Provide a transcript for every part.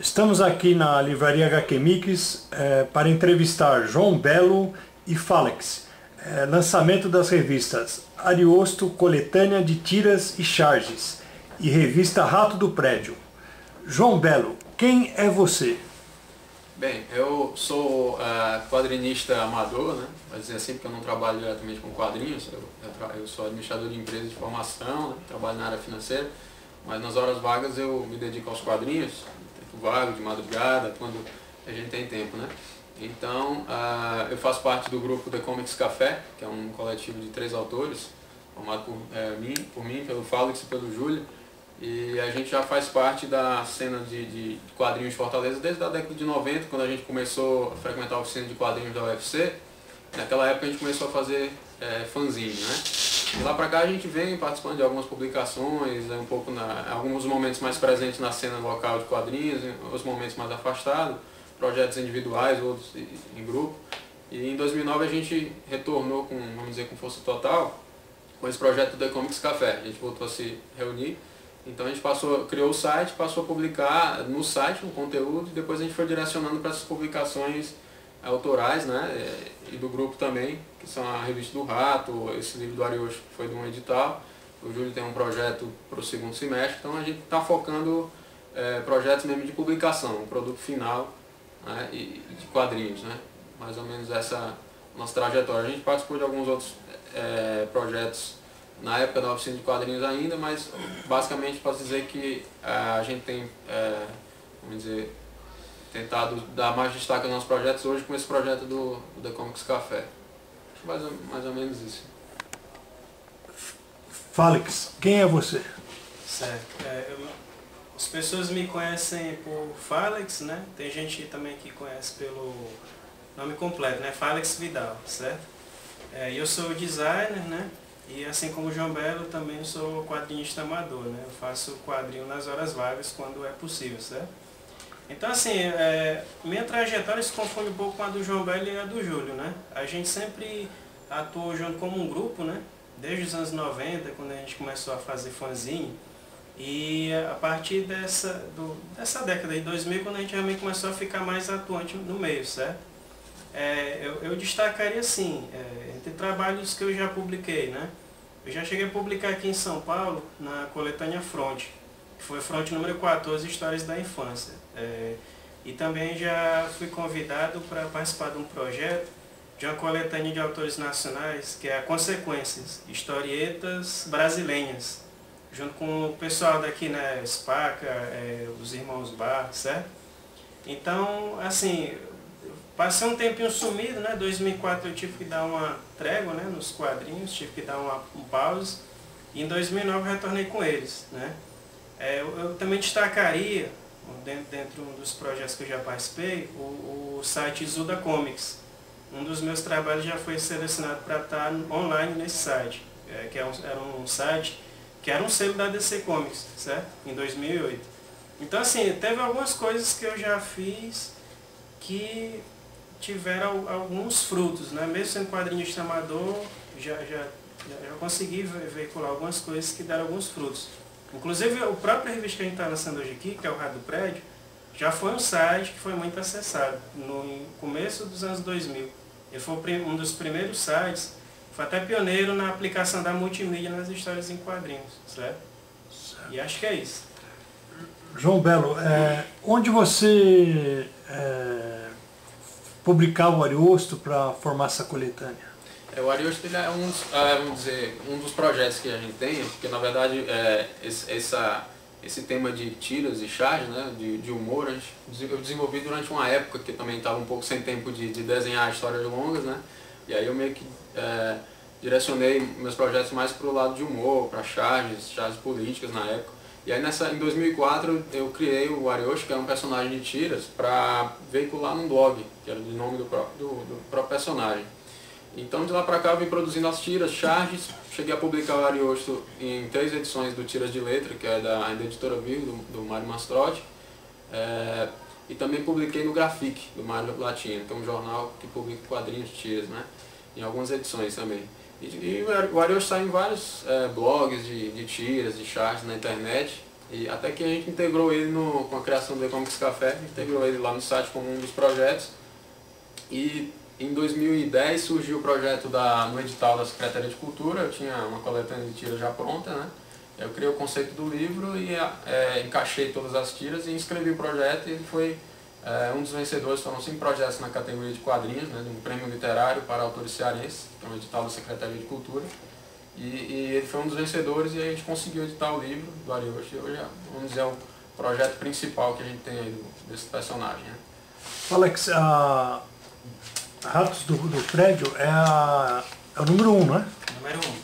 Estamos aqui na Livraria HQ Mix para entrevistar João Belo e Falex, lançamento das revistas Ariosto, Coletânea de Tiras e Charges e revista Rato do Prédio. João Belo, quem é você? Bem, eu sou quadrinista amador, né? Vai dizer assim, porque eu não trabalho diretamente com quadrinhos. Eu sou administrador de empresa de formação, né? Trabalho na área financeira, mas nas horas vagas eu me dedico aos quadrinhos, tempo vago, de madrugada, quando a gente tem tempo, né? Então, eu faço parte do grupo The Comics Café, que é um coletivo de 3 autores, formado por mim, pelo Falex e pelo Júlio. E a gente já faz parte da cena de quadrinhos de Fortaleza desde a década de 90, quando a gente começou a frequentar a oficina de quadrinhos da UFC. Naquela época a gente começou a fazer fanzine, né? De lá pra cá a gente vem participando de algumas publicações, alguns momentos mais presentes na cena local de quadrinhos, outros momentos mais afastados, projetos individuais, outros em grupo. E em 2009 a gente retornou vamos dizer, com força total com esse projeto do The Comics Café. A gente voltou a se reunir. Então a gente criou o site, passou a publicar no site um conteúdo e depois a gente foi direcionando para essas publicações autorais, né, e do grupo também, que são a revista do Rato, esse livro do Ariosto que foi de um edital, o Júlio tem um projeto para o segundo semestre, então a gente está focando projetos mesmo de publicação, um produto final, né, e de quadrinhos, né, mais ou menos essa nossa trajetória. A gente participou de alguns outros projetos na época da oficina de quadrinhos ainda, mas basicamente posso dizer que a gente tem, vamos dizer, tentado dar mais destaque aos nossos projetos hoje com esse projeto do The Comics Café. Acho mais ou menos isso. Falex, quem é você? Certo. As pessoas me conhecem por Falex, né? Tem gente também que conhece pelo nome completo, né? Falex Vidal, certo? Eu sou designer, né? E assim como o João Belo, também sou quadrinista amador, né? Eu faço quadrinho nas horas vagas quando é possível, certo? Então assim, minha trajetória se confunde um pouco com a do João Belo e a do Júlio, né? A gente sempre atuou junto como um grupo, né? Desde os anos 90, quando a gente começou a fazer fanzine. E a partir dessa década de 2000, quando a gente realmente começou a ficar mais atuante no meio, certo? Eu destacaria assim, entre trabalhos que eu já publiquei, né? Eu já cheguei a publicar aqui em São Paulo, na coletânea Fronte, que foi Fronte número 14, Histórias da Infância. E também já fui convidado para participar de um projeto de uma coletânea de autores nacionais, que é a Consequências, Historietas Brasileiras, junto com o pessoal daqui, né, Spaca, os irmãos Bar, certo? Então, assim, passei um tempinho sumido, né? 2004 eu tive que dar uma trégua, né, nos quadrinhos, tive que dar um pause. E em 2009 eu retornei com eles, né? Eu também destacaria, dentro dos projetos que eu já participei, o site Zuda Comics. Um dos meus trabalhos já foi selecionado para estar online nesse site, era um site que era um selo da DC Comics, certo? Em 2008. Então assim, teve algumas coisas que eu já fiz que tiveram alguns frutos, né? Mesmo sendo quadrinista amador, já consegui veicular algumas coisas que deram alguns frutos. Inclusive, o próprio revista que a gente está lançando hoje aqui, que é o Rato do Prédio, já foi um site que foi muito acessado no começo dos anos 2000. Ele foi um dos primeiros sites, foi até pioneiro na aplicação da multimídia nas histórias em quadrinhos, certo? E acho que é isso. João Belo, onde você publicava o Ariosto para formar essa coletânea? O Ariosto ele vamos dizer, um dos projetos que a gente tem, porque na verdade esse tema de tiras e charges, né, de humor, eu desenvolvi durante uma época que eu também estava um pouco sem tempo de desenhar histórias longas, né, e aí eu meio que direcionei meus projetos mais para o lado de humor, para charges políticas na época. E aí em 2004 eu criei o Ariosto, que é um personagem de tiras, para veicular num blog, que era o nome do próprio personagem. Então de lá para cá eu vim produzindo as tiras, charges, cheguei a publicar o Ariosto em 3 edições do Tiras de Letra, que é da Editora Vivo, do Mário Mastrotti, e também publiquei no Grafique, do Mário Latino, que é um jornal que publica quadrinhos de tiras, né, em algumas edições também. E o Ariosto está em vários blogs de tiras, de charges na internet, E até que a gente integrou ele com a criação do E-Comics Café, integrou ele lá no site como um dos projetos. E em 2010 surgiu o projeto no edital da Secretaria de Cultura, eu tinha uma coletânea de tiras já pronta, né? Eu criei o conceito do livro e encaixei todas as tiras e inscrevi o projeto, e ele foi um dos vencedores. Foram 5 projetos na categoria de quadrinhos, né, de um prêmio literário para autores cearenses, que é um edital da Secretaria de Cultura. E ele foi um dos vencedores, e a gente conseguiu editar o livro do Ariosto, e hoje, vamos dizer, é o projeto principal que a gente tem aí desse personagem, né? Alex, Ratos do Prédio é o número 1, né? Número 1.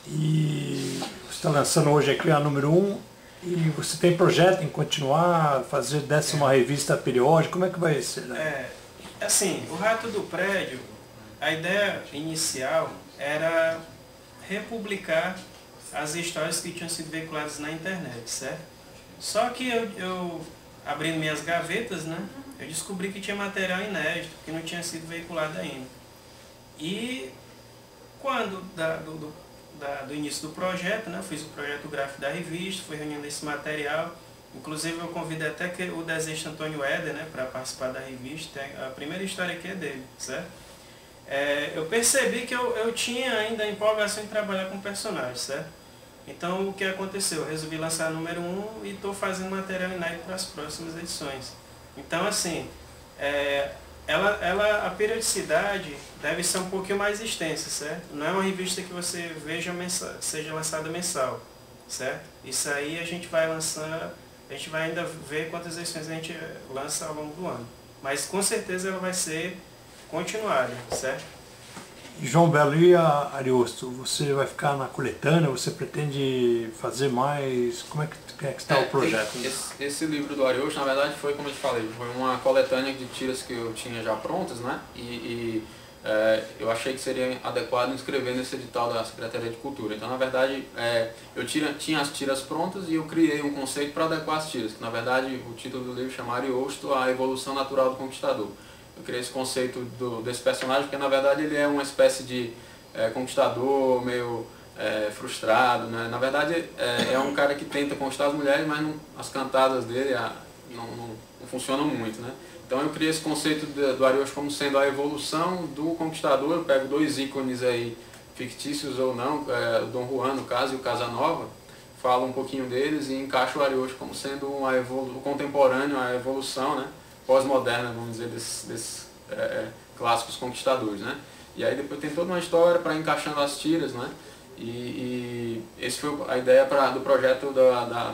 E você está lançando hoje aqui a número 1, e você tem projeto em continuar, fazer dessa uma revista periódica, como é que vai ser? Né? Assim, o Rato do Prédio, a ideia inicial era republicar as histórias que tinham sido veiculadas na internet, certo? Só que eu abrindo minhas gavetas, né, eu descobri que tinha material inédito, que não tinha sido veiculado ainda. E quando do início do projeto, né, eu fiz o projeto gráfico da revista, fui reunindo esse material. Inclusive eu convidei até o desenhista Antônio Éder, né, para participar da revista. A primeira história aqui é dele, certo? Eu percebi que eu tinha ainda a empolgação em trabalhar com personagens, certo? Então o que aconteceu? Eu resolvi lançar a número 1 e estou fazendo material inédito para as próximas edições. Então assim, a periodicidade deve ser um pouquinho mais extensa, certo? Não é uma revista que você veja seja lançada mensal, certo? Isso aí a gente vai lançar, a gente vai ainda ver quantas edições a gente lança ao longo do ano. Mas com certeza ela vai ser continuada, certo? E João Belo, e a Ariosto, você vai ficar na coletânea, você pretende fazer mais, como é que está o projeto? Esse livro do Ariosto, na verdade, foi, como eu te falei, foi uma coletânea de tiras que eu tinha já prontas, né? Eu achei que seria adequado inscrever nesse edital da Secretaria de Cultura. Então, na verdade, eu tinha as tiras prontas e eu criei um conceito para adequar as tiras, que na verdade o título do livro chama Ariosto, a evolução natural do conquistador. Eu criei esse conceito desse personagem porque, na verdade, ele é uma espécie de conquistador meio frustrado, né? Na verdade, é um cara que tenta conquistar as mulheres, mas as cantadas dele não funcionam muito, né? Então eu criei esse conceito do Ariosto como sendo a evolução do conquistador. Eu pego 2 ícones aí, fictícios ou não, o Dom Juan, no caso, e o Casanova, falo um pouquinho deles e encaixo o Ariosto como sendo o contemporâneo, a evolução, né? Pós-moderna, vamos dizer, desses clássicos conquistadores, né? E aí depois tem toda uma história para encaixando as tiras, né? E essa foi a ideia do projeto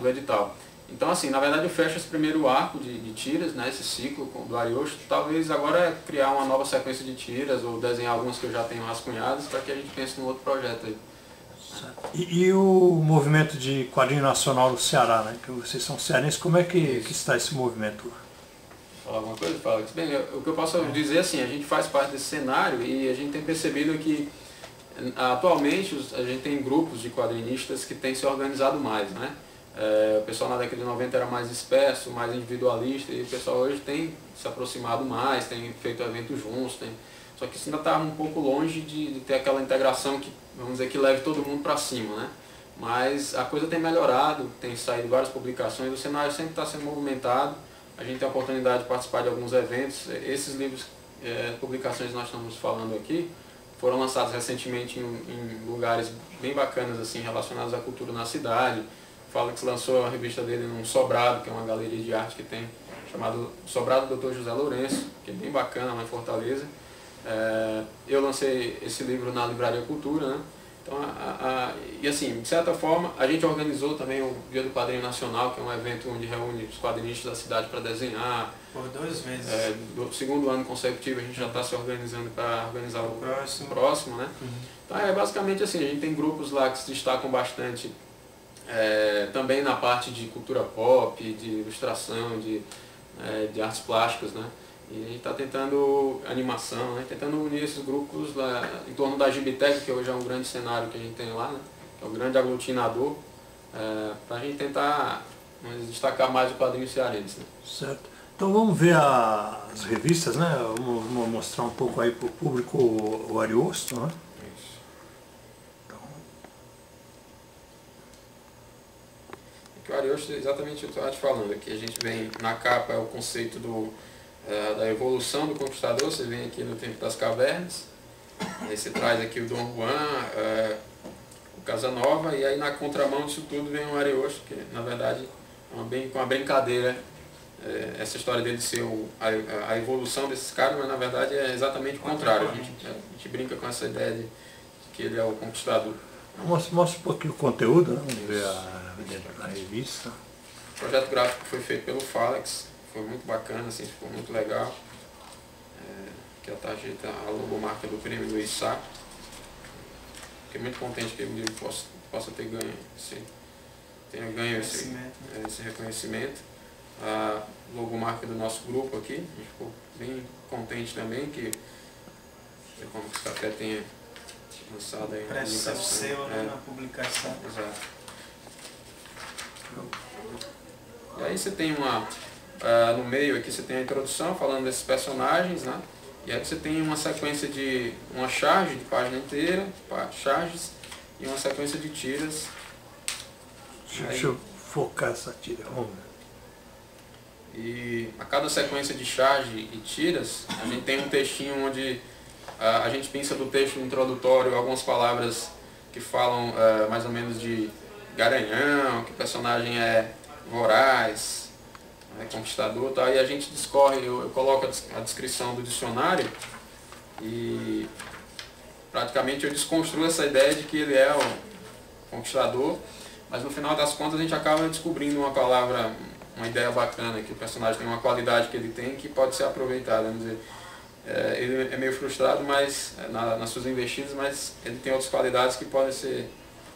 do edital. Então, assim, na verdade eu fecho esse primeiro arco de tiras, né? Esse ciclo do Ariosto. Talvez agora criar uma nova sequência de tiras ou desenhar algumas que eu já tenho rascunhadas para que a gente pense num outro projeto aí. E o movimento de quadrinho nacional no Ceará, né? Que vocês são cearenses, como é que está esse movimento? Falar alguma coisa? Fala. Bem, o que eu posso dizer assim, a gente faz parte desse cenário e a gente tem percebido que atualmente a gente tem grupos de quadrinistas que têm se organizado mais, né? O pessoal na década de 90 era mais disperso, mais individualista, e o pessoal hoje tem se aproximado mais, tem feito eventos juntos, só que isso ainda está um pouco longe de ter aquela integração que, vamos dizer, que leve todo mundo para cima, né? Mas a coisa tem melhorado, tem saído várias publicações, o cenário sempre está sendo movimentado. A gente tem a oportunidade de participar de alguns eventos. Esses livros, publicações que nós estamos falando aqui, foram lançados recentemente em lugares bem bacanas, assim, relacionados à cultura na cidade. Fala que se lançou a revista dele num Sobrado, que é uma galeria de arte que tem, chamado Sobrado Dr. José Lourenço, que é bem bacana lá em Fortaleza. Eu lancei esse livro na Livraria Cultura, né? Então, e assim, de certa forma, a gente organizou também o Dia do Quadrinho Nacional, que é um evento onde reúne os quadrinistas da cidade para desenhar. Por 2 vezes. Do 2º ano consecutivo a gente já está se organizando para organizar o próximo, né? Uhum. Então basicamente assim, a gente tem grupos lá que se destacam bastante também na parte de cultura pop, de ilustração, de artes plásticas, né? E a gente está tentando animação, né? Tentando unir esses grupos lá, em torno da Gibitec, que hoje é um grande cenário que a gente tem lá, né? Que é um grande aglutinador, para a gente tentar destacar mais o quadrinho cearense. Né? Certo. Então vamos ver as revistas, né? Vamos mostrar um pouco aí para o público o Ariosto, né? Isso. Então, o Ariosto é exatamente o que eu estava te falando. Aqui a gente vem, na capa é o conceito da evolução do conquistador, você vem aqui no tempo das cavernas, aí você traz aqui o Dom Juan, o Casanova, e aí na contramão disso tudo vem o Ariosto, que na verdade é uma brincadeira, essa história dele ser a evolução desses caras, mas na verdade é exatamente o contrário. A gente brinca com essa ideia de que ele é o conquistador. Mostra um pouquinho o conteúdo, né? Vamos ver a revista. O projeto gráfico foi feito pelo Falex, foi muito bacana, assim, ficou muito legal. Que a tarjeta, a logomarca do prêmio do ISA. Fiquei muito contente que o livro possa ter ganho, tenha ganho esse reconhecimento. A logomarca do nosso grupo aqui, a gente ficou bem contente também que como o café tenha lançado aí parece ser o selo na publicação. Exato. E aí você tem no meio aqui você tem a introdução falando desses personagens, né? E aí você tem uma sequência de uma charge de página inteira, charges, e uma sequência de tiras. Deixa eu focar essa tira, vamos ver. E a cada sequência de charge e tiras, a gente tem um textinho onde a gente pensa do texto introdutório algumas palavras que falam mais ou menos de garanhão, que o personagem é voraz, conquistador e tal, e a gente discorre, eu coloco a descrição do dicionário e praticamente eu desconstruo essa ideia de que ele é o conquistador, mas no final das contas a gente acaba descobrindo uma palavra, uma ideia bacana, que o personagem tem uma qualidade que ele tem que pode ser aproveitada, vamos dizer. Ele é meio frustrado nas suas investidas, mas ele tem outras qualidades que podem ser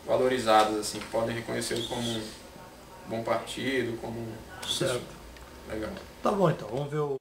valorizadas, assim, que podem reconhecê-lo como um bom partido, como certo. Legal. Tá bom então, vamos ver o